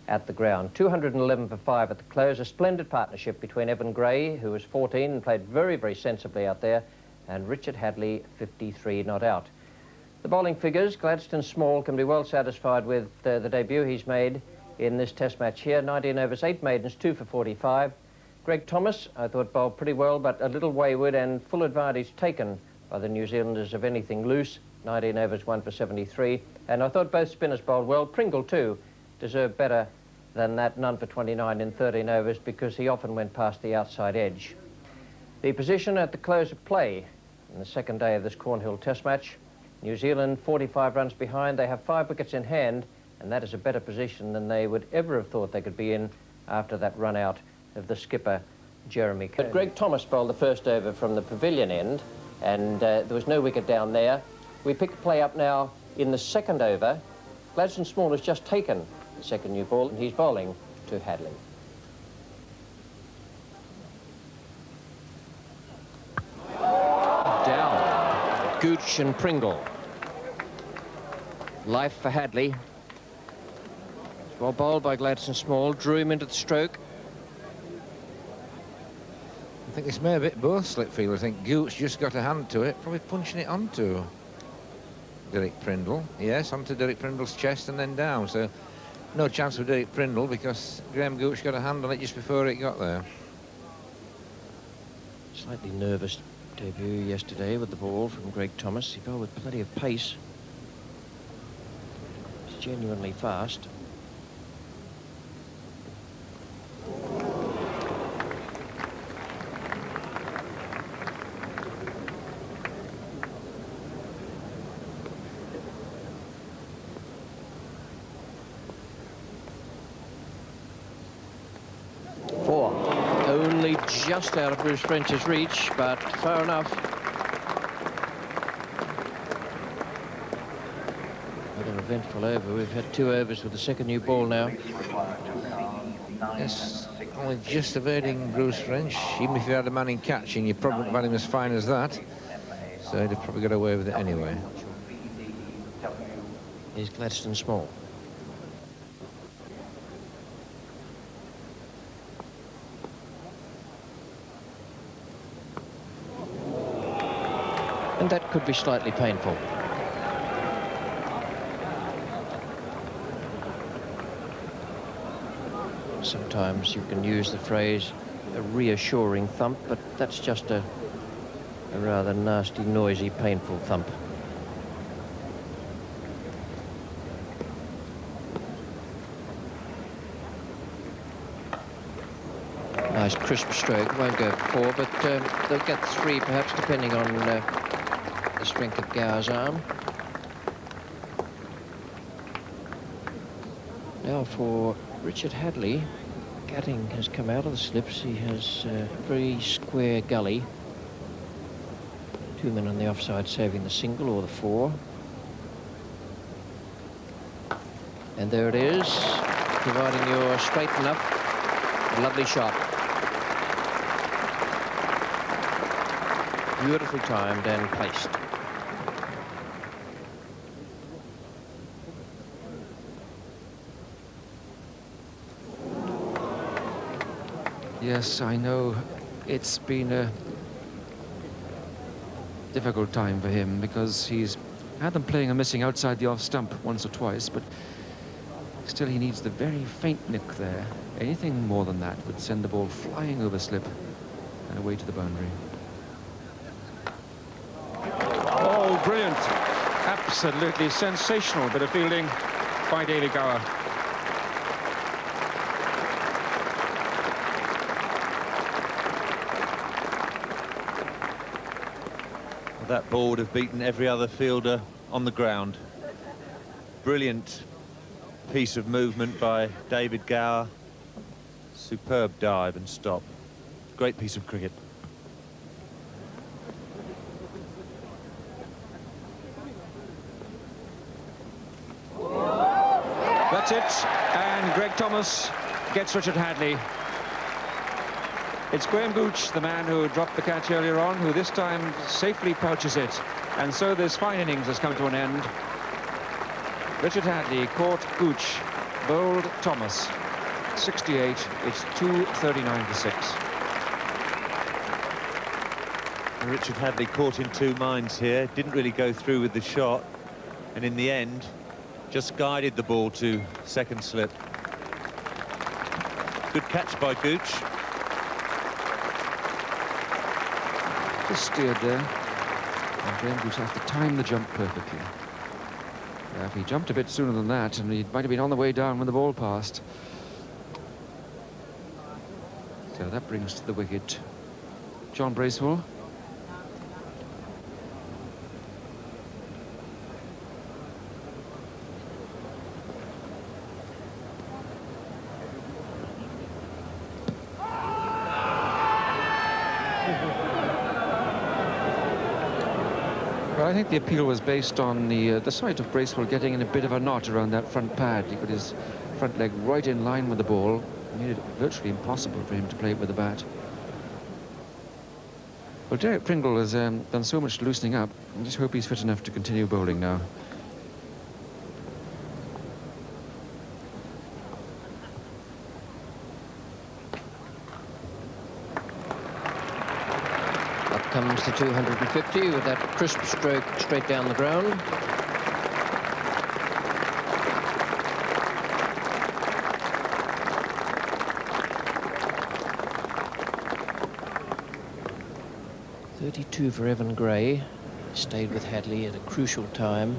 at the ground. 211 for 5 at the close. A splendid partnership between Evan Gray, who was 14 and played very, very sensibly out there, and Richard Hadley, 53 not out. The bowling figures, Gladstone Small can be well satisfied with the debut he's made in this test match here. 19 overs, 8 maidens, 2 for 45. Greg Thomas, I thought, bowled pretty well, but a little wayward, and full advantage taken by the New Zealanders of anything loose. 19 overs, 1 for 73. And I thought both spinners bowled well. Pringle, too, deserved better than that, none for 29 in 13 overs, because he often went past the outside edge. The position at the close of play in the second day of this Cornhill Test match, New Zealand 45 runs behind. They have 5 wickets in hand, and that is a better position than they would ever have thought they could be in after that run out of the skipper, Jeremy Kane. But Greg Thomas bowled the first over from the pavilion end, and there was no wicket down there. We pick the play up now in the second over. Gladstone Small has just taken the second new ball, and he's bowling to Hadley. Down. Gooch and Pringle. Life for Hadley. Well bowled by Gladstone Small, drew him into the stroke. I think this may have hit both slip field. I think Gooch just got a hand to it, probably punching it onto Derek Prindle. Yes, onto Derek Prindle's chest and then down. So no chance for Derek Prindle because Graham Gooch got a hand on it just before it got there. Slightly nervous debut yesterday with the ball from Greg Thomas. He bowled with plenty of pace. He's genuinely fast. Only just out of Bruce French's reach, but far enough. What an eventful over. We've had 2 overs with the second new ball now. Yes, only just evading Bruce French. Even if you had a man in catching, you probably wouldn't have had him as fine as that. So he'd have probably got away with it anyway. Here's Gladstone Small. And that could be slightly painful. Sometimes you can use the phrase a reassuring thump, but that's just a rather nasty, noisy, painful thump. Nice crisp stroke, won't go for 4, but they'll get 3 perhaps, depending on the strength of Gower's arm. Now for Richard Hadley. Gatting has come out of the slips. He has a very square gully. 2 men on the offside saving the single or the 4. And there it is, providing you're straight enough. A lovely shot. Beautifully timed and placed. Yes, I know it's been a difficult time for him because he's had them playing and missing outside the off stump once or twice, but still he needs the very faint nick there. Anything more than that would send the ball flying over slip and away to the boundary. Oh, brilliant. Absolutely sensational bit of fielding by David Gower. That ball would have beaten every other fielder on the ground. Brilliant piece of movement by David Gower. Superb dive and stop. Great piece of cricket. That's it, and Greg Thomas gets Richard Hadley. It's Graham Gooch, the man who dropped the catch earlier on, who this time safely pouches it. And so this fine innings has come to an end. Richard Hadley caught Gooch bowled Thomas. 68, it's 239 for 6. Richard Hadley caught in two minds here, didn't really go through with the shot, and in the end just guided the ball to second slip. Good catch by Gooch. Just steered there, and then Gooch has to time the jump perfectly. Yeah, if he jumped a bit sooner than that, and he might have been on the way down when the ball passed. So that brings to the wicket John Bracewell. Well, I think the appeal was based on the sight of Bracewell getting in a bit of a knot around that front pad. He got his front leg right in line with the ball. It made it virtually impossible for him to play it with the bat. Well, Derek Pringle has done so much loosening up. I just hope he's fit enough to continue bowling now. Comes the 250 with that crisp stroke straight down the ground. .32 for Evan Gray. Stayed with Hadley at a crucial time.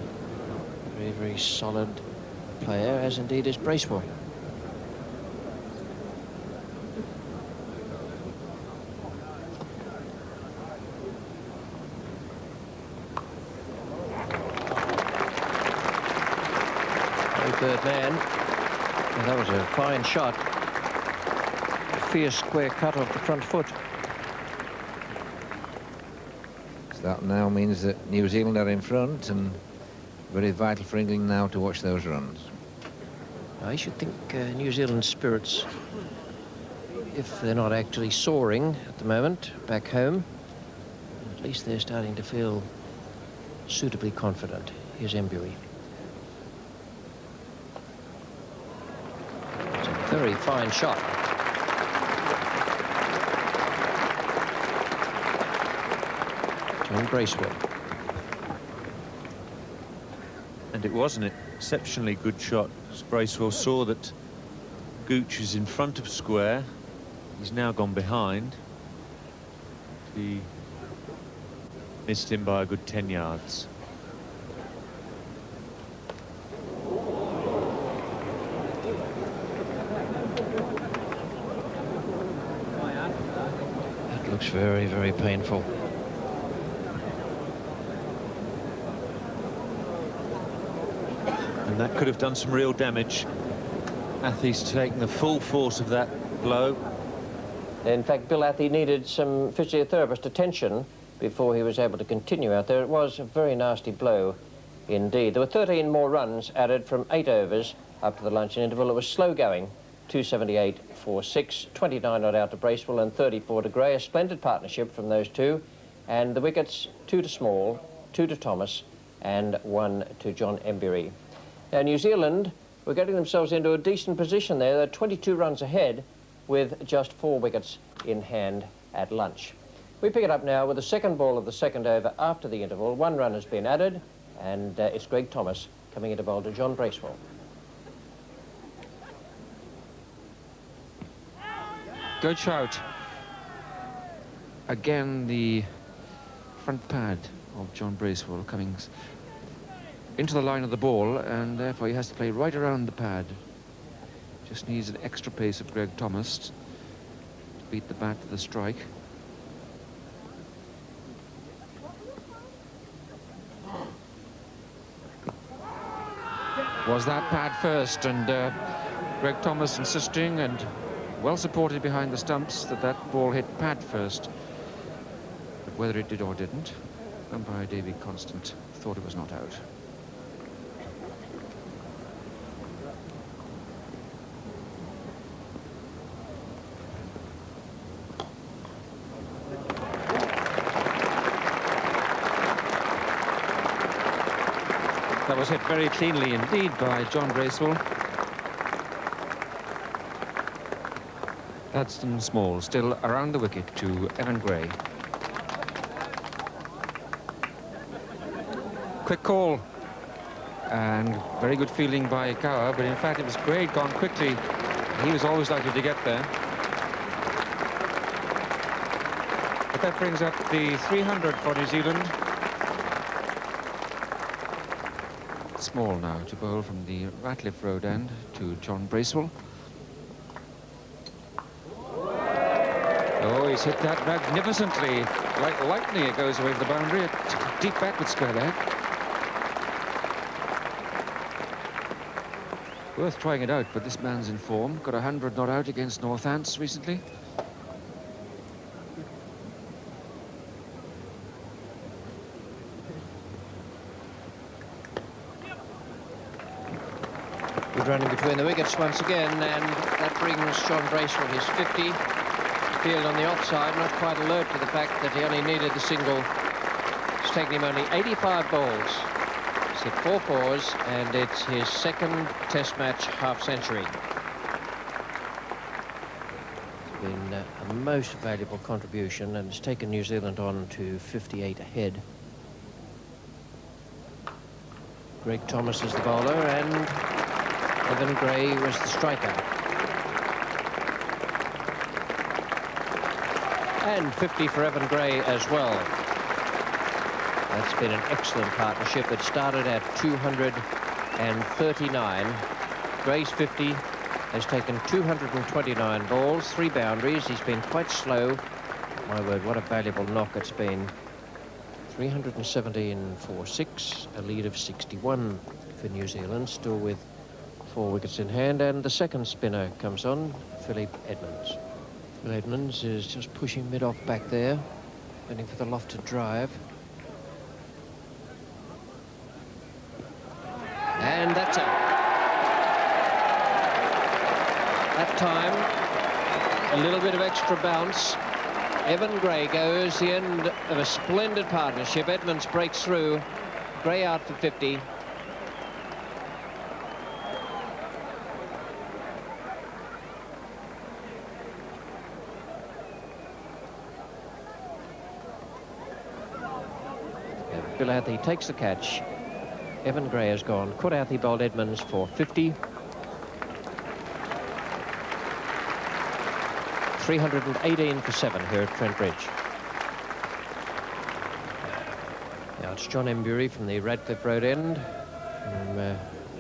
Very, very solid player, as indeed is Bracewell. Third man. Well, that was a fine shot. Fierce square cut off the front foot. So that now means that New Zealand are in front, and very vital for England now to watch those runs. I should think New Zealand's spirits, if they're not actually soaring at the moment back home, at least they're starting to feel suitably confident. Here's Embury. Very fine shot. John Bracewell. And it was an exceptionally good shot. As Bracewell saw that Gooch is in front of square. He's now gone behind. He missed him by a good 10 yards. Looks very, very painful. And that could have done some real damage. Athey's taking the full force of that blow. In fact, Bill Athey needed some physiotherapist attention before he was able to continue out there. It was a very nasty blow indeed. There were 13 more runs added from 8 overs up to the luncheon interval. It was slow going. 278 for 6, 29 not out to Bracewell and 34 to Gray. A splendid partnership from those two. And the wickets, 2 to Small, 2 to Thomas, and 1 to John Embury. Now, New Zealand were getting themselves into a decent position there. They're 22 runs ahead with just 4 wickets in hand at lunch. We pick it up now with the second ball of the second over after the interval. 1 run has been added, and it's Greg Thomas coming into bowl to John Bracewell. Good shout. Again, the front pad of John Bracewell coming into the line of the ball, and therefore he has to play right around the pad. Just needs an extra pace of Greg Thomas to beat the bat to the strike. Was that pad first, and Greg Thomas insisting and well supported behind the stumps that that ball hit pad first. But whether it did or didn't, umpire David Constant thought it was not out. That was hit very cleanly indeed by John Bracewell. Gladstone Small still around the wicket to Evan Gray. Quick call. And very good feeling by Gower, but in fact it was Gray gone quickly. He was always likely to get there. But that brings up the 300 for New Zealand. Small now to bowl from the Ratcliffe Road end to John Bracewell. Oh, he's hit that magnificently. Like lightning, it goes away from the boundary. A deep backward square leg. Worth trying it out, but this man's in form. Got 100 not out against Northants recently. Good running between the wickets once again, and that brings John Bracewell his 50. Field on the offside, not quite alert to the fact that he only needed the single. It's taken him only 85 balls. He's hit 4 fours, and it's his second Test match half-century. It's been a most valuable contribution, and it's taken New Zealand on to 58 ahead. Greg Thomas is the bowler, and Evan Gray was the striker. And 50 for Evan Gray as well. That's been an excellent partnership. It started at 239. Gray's 50 has taken 229 balls, 3 boundaries. He's been quite slow. My word, what a valuable knock it's been. 317 for 6, a lead of 61 for New Zealand, still with 4 wickets in hand, and the second spinner comes on, Philip Edmonds. Phil Edmonds is just pushing mid-off back there, waiting for the lofted drive. And that's out. That time, a little bit of extra bounce. Evan Gray goes, the end of a splendid partnership. Edmonds breaks through. Gray out for 50. Bill Hadley takes the catch. Evan Gray has gone. Hadley bowled Edmonds for 50. 318 for 7 here at Trent Bridge. Now it's John Embury from the Ratcliffe Road end, from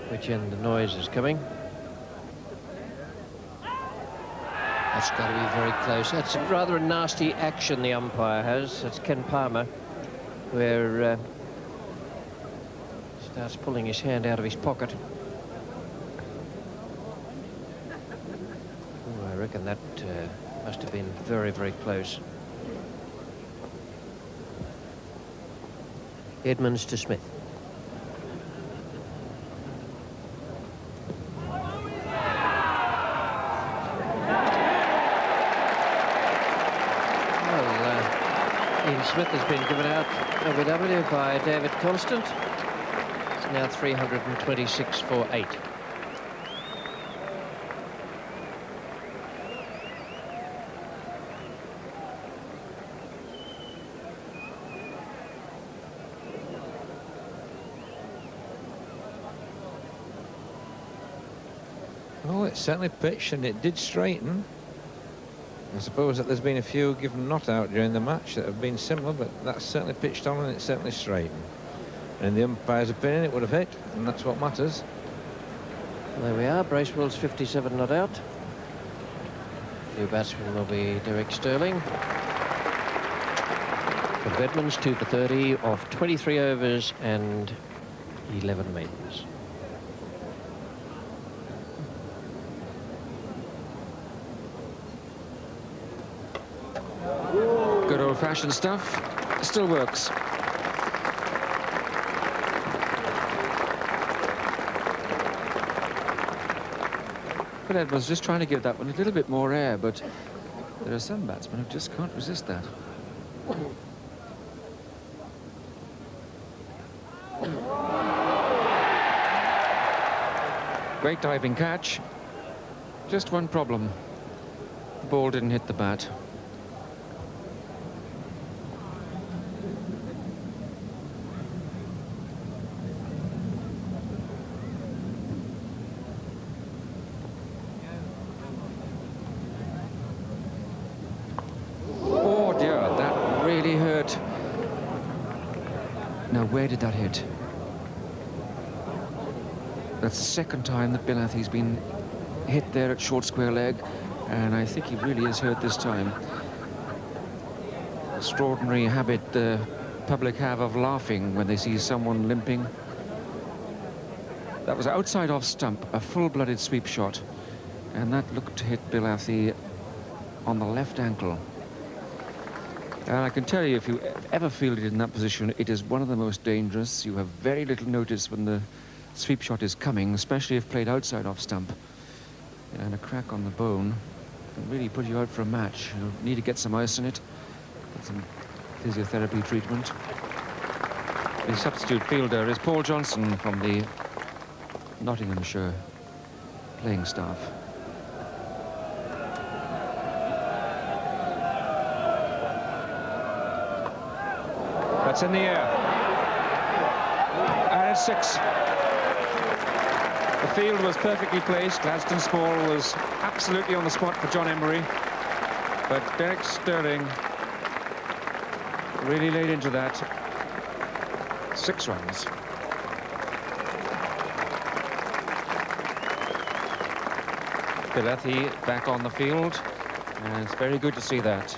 which end the noise is coming. That's got to be very close. That's rather a nasty action the umpire has. That's Ken Palmer, where starts pulling his hand out of his pocket. Oh, I reckon that must have been very, very close. Edmonds to Smith. Ian Smith has been given out LBW by David Constant. It's now 326 for 8. Well, it certainly pitched and it did straighten. I suppose that there's been a few given not out during the match that have been similar, but that's certainly pitched on and it's certainly straightened. And in the umpire's opinion, it would have hit, and that's what matters. There we are. Bracewell's 57 not out. New batsman will be Derek Sterling. But Edmonds 2 for 30 off 23 overs and 11 maidens. Good old-fashioned stuff. Still works. But Edmonds just trying to give that one a little bit more air, but there are some batsmen who just can't resist that. Great diving catch. Just one problem. The ball didn't hit the bat. Oh dear, that really hurt. Now, where did that hit? That's the second time that Bill Athey's been hit there at short square leg, and I think he really is hurt this time. Extraordinary habit the public have of laughing when they see someone limping. That was outside off stump, a full-blooded sweep shot, and that looked to hit Bill Athey on the left ankle. And I can tell you, if you ever fielded in that position, it is one of the most dangerous. You have very little notice when the sweep shot is coming, especially if played outside off stump. And a crack on the bone can really put you out for a match. You'll need to get some ice in it, get some physiotherapy treatment. The substitute fielder is Paul Johnson from the Nottinghamshire playing staff. That's in the air. And it's 6. The field was perfectly placed. Gladstone Small was absolutely on the spot for John Emery. But Derek Sterling really laid into that. 6 runs. Bill Athey back on the field, and it's very good to see that.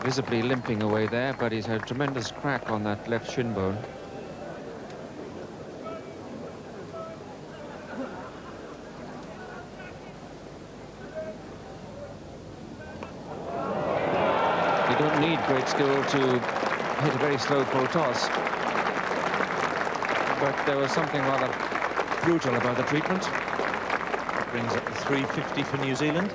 Visibly limping away there, but he's had a tremendous crack on that left shin bone. You don't need great skill to hit a very slow full toss, but there was something rather brutal about the treatment. Brings up the 350 for New Zealand.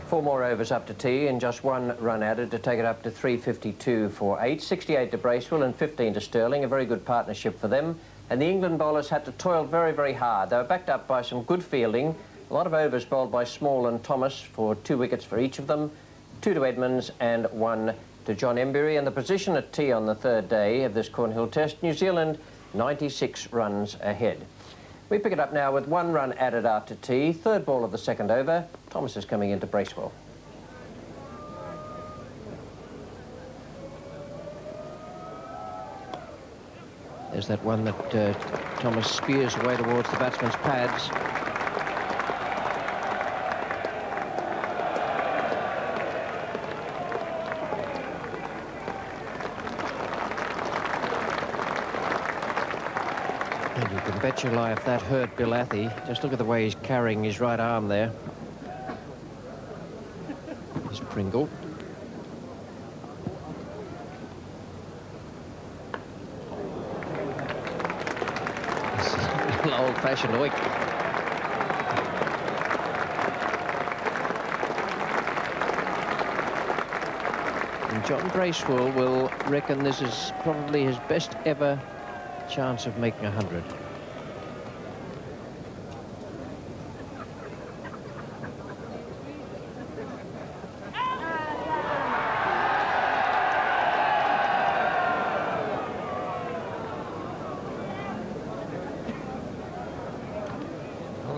4 more overs up to tea and just 1 run added to take it up to 352 for 8. 68 to Bracewell and 15 to Sterling. A very good partnership for them. And the England bowlers had to toil very, very hard. They were backed up by some good fielding. A lot of overs bowled by Small and Thomas for 2 wickets for each of them. 2 to Edmonds and 1 to John Embury. And the position at tea on the 3rd day of this Cornhill Test, New Zealand 96 runs ahead. We pick it up now with 1 run added after tea. 3rd ball of the 2nd over. Thomas is coming into Bracewell. There's that one that Thomas spears away towards the batsman's pads. And you can bet your life that hurt Bill Athey. Just look at the way he's carrying his right arm there. Here's Pringle. Old-fashioned oik. And John Bracewell will reckon this is probably his best ever chance of making 100.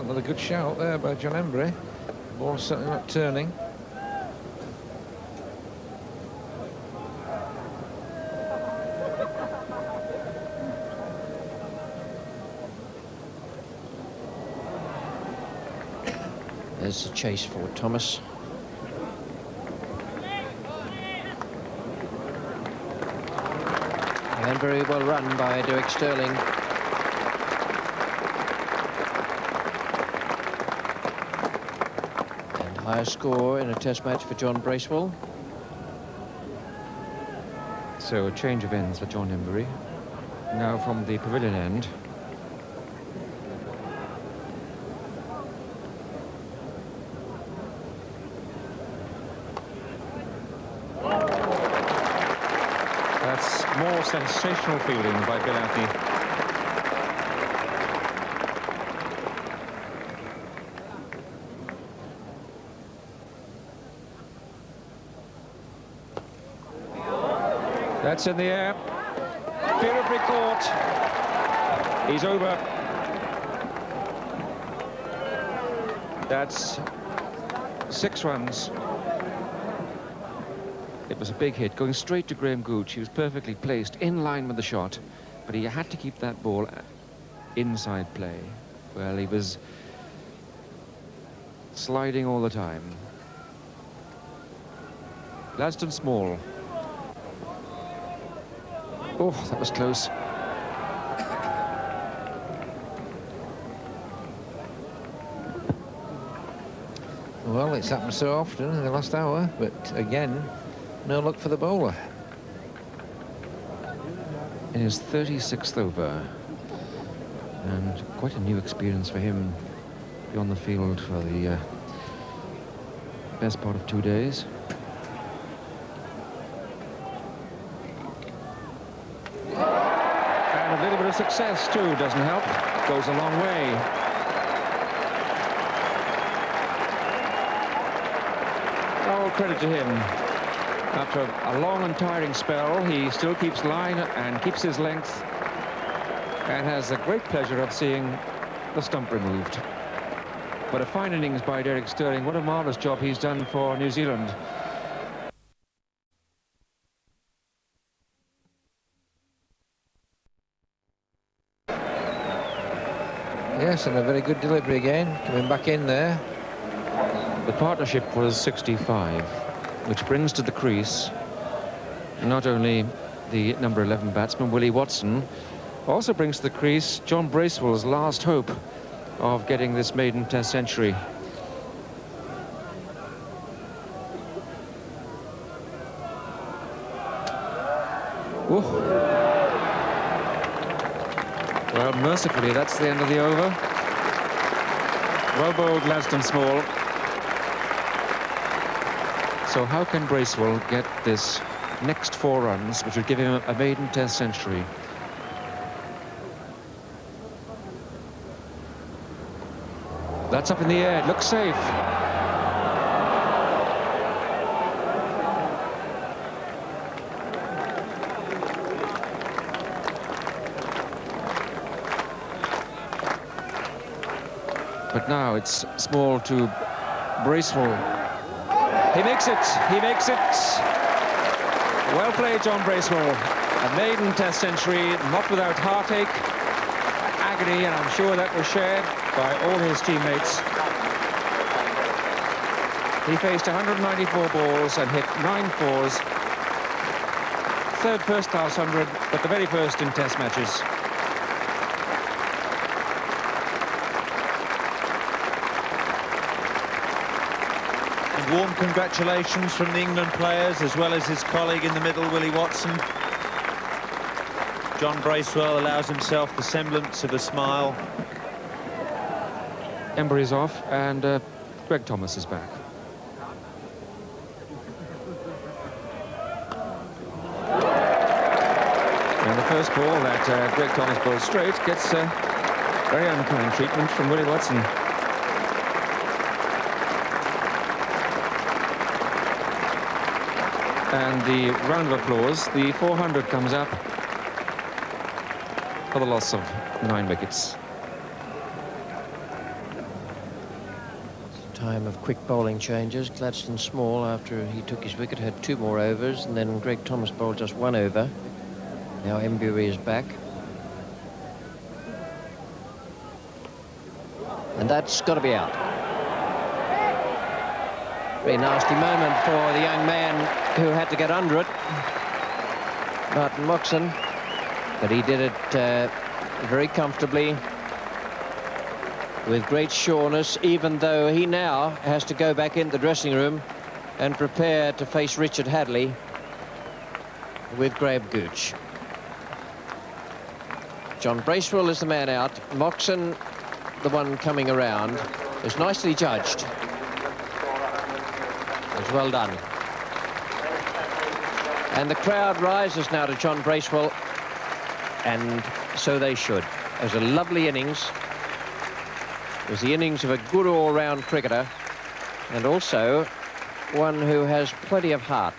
Another good shout there by John Embury. Ball's certainly not turning. There's the chase for Thomas. And very well run by Derek Sterling. Highest score in a test match for John Bracewell. So a change of ends for John Embury. Now from the pavilion end. That's more sensational fielding by Bill Athey. That's in the air. Beautifully caught. He's over. That's 6 runs. It was a big hit, going straight to Graham Gooch. He was perfectly placed, in line with the shot, but he had to keep that ball inside play. Well, he was sliding all the time. Gladstone Small. Oh, that was close. Well, it's happened so often in the last hour, but again, no luck for the bowler. In his 36th over, and quite a new experience for him, be on the field for the best part of 2 days. And a little bit of success too doesn't help. Goes a long way. All credit to him. After a long and tiring spell, he still keeps line and keeps his length, and has the great pleasure of seeing the stump removed. But a fine innings by Derek Sterling. What a marvellous job he's done for New Zealand. Yes, and a very good delivery again, coming back in there. The partnership was 65, which brings to the crease not only the number 11 batsman, Willie Watson, also brings to the crease John Bracewell's last hope of getting this maiden Test century. Ooh. Well, mercifully, that's the end of the over. Well bowled, Gladstone Small. So how can Bracewell get this next 4 runs, which would give him a maiden Test century? That's up in the air. It looks safe. But now it's Small to Bracewell. He makes it. He makes it. Well played, John Bracewell. A maiden Test century, not without heartache, agony, and I'm sure that was shared by all his teammates. He faced 194 balls and hit 9 fours. Third first-class 100, but the very first in Test matches. And warm congratulations from the England players, as well as his colleague in the middle, Willie Watson. John Bracewell allows himself the semblance of a smile. Embry's off, and Greg Thomas is back. And the first ball that Greg Thomas bowled straight gets very unkind treatment from Willie Watson. And the round of applause, the 400 comes up for the loss of 9 wickets. Time of quick bowling changes. Gladstone Small, after he took his wicket, had 2 more overs, and then Greg Thomas bowled just 1 over. Now Embury is back. And that's got to be out. Very nasty moment for the young man who had to get under it, Martin Moxon, but he did it very comfortably, with great sureness, even though he now has to go back in the dressing room and prepare to face Richard Hadley with Graham Gooch. John Bracewell is the man out. Moxon, the one coming around, is nicely judged. It's well done. And the crowd rises now to John Bracewell, and so they should. It was a lovely innings. It was the innings of a good all-round cricketer, and also one who has plenty of heart.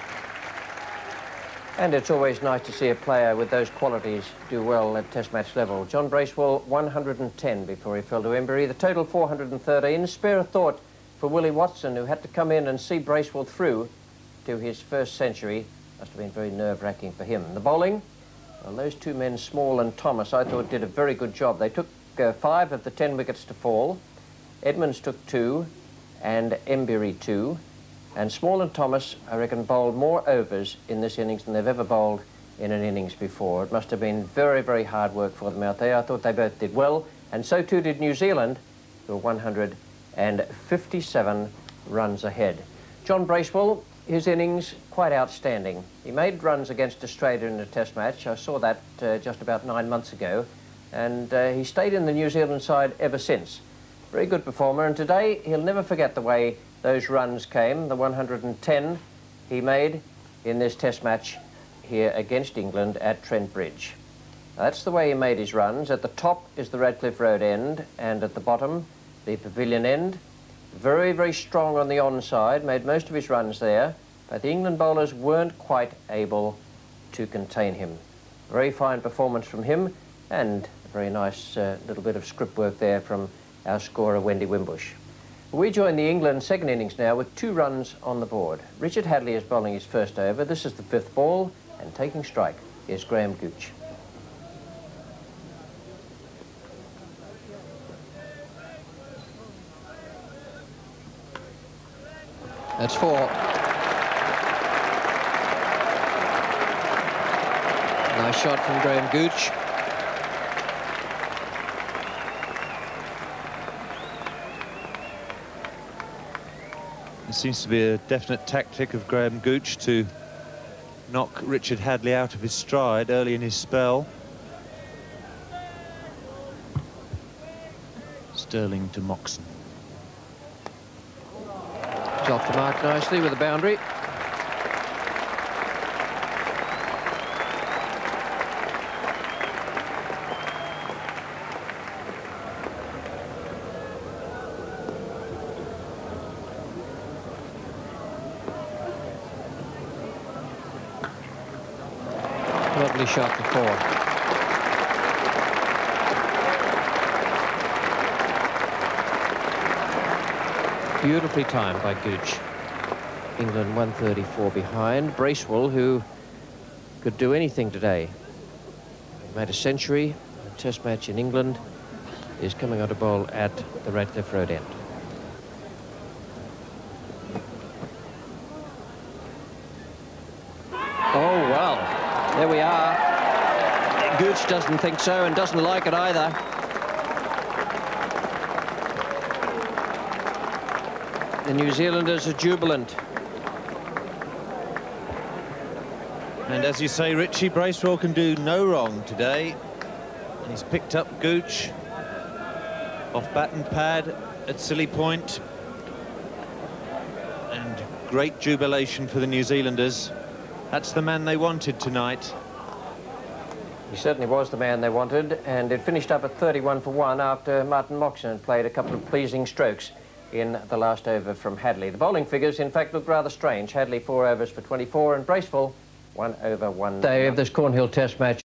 And it's always nice to see a player with those qualities do well at Test match level. John Bracewell, 110 before he fell to injury. The total 413. Spare a thought for Willie Watson, who had to come in and see Bracewell through to his first century. Must have been very nerve-wracking for him. The bowling, well, those two men, Small and Thomas, I thought did a very good job. They took 5 of the 10 wickets to fall. Edmonds took 2 and Embury 2. And Small and Thomas, I reckon, bowled more overs in this innings than they've ever bowled in an innings before. It must have been very, very hard work for them out there. I thought they both did well, and so too did New Zealand, who were 157 runs ahead. John Bracewell, his innings, quite outstanding. He made runs against Australia in a Test match. I saw that just about 9 months ago, and he stayed in the New Zealand side ever since. Very good performer, and today he'll never forget the way those runs came, the 110 he made in this Test match here against England at Trent Bridge. Now, that's the way he made his runs. At the top is the Radcliffe Road end, and at the bottom, the Pavilion end. Very, very strong on the onside, made most of his runs there, but the England bowlers weren't quite able to contain him. Very fine performance from him, and a very nice little bit of script work there from our scorer, Wendy Wimbush. We join the England second innings now with 2 runs on the board. Richard Hadley is bowling his first over. This is the 5th ball, and taking strike is Graham Gooch. That's 4. Nice shot from Graham Gooch. It seems to be a definite tactic of Graham Gooch to knock Richard Hadley out of his stride early in his spell. Sterling to Moxon. He's off the mark nicely with a boundary. Lovely shot to 4. Beautifully timed by Gooch. England 134 behind. Bracewell, who could do anything today. He made a century. A Test match in England, is coming on to bowl at the Radcliffe Road end. Oh, well. There we are. Gooch doesn't think so and doesn't like it either. The New Zealanders are jubilant. And as you say, Richie, Bracewell can do no wrong today. He's picked up Gooch off bat and pad at Silly Point. And great jubilation for the New Zealanders. That's the man they wanted tonight. He certainly was the man they wanted, and it finished up at 31 for 1 after Martin Moxon had played a couple of pleasing strokes in the last over from Hadley. The bowling figures, in fact, looked rather strange. Hadley 4 overs for 24, and Bracewell 1 over 1. Day of this Cornhill Test match.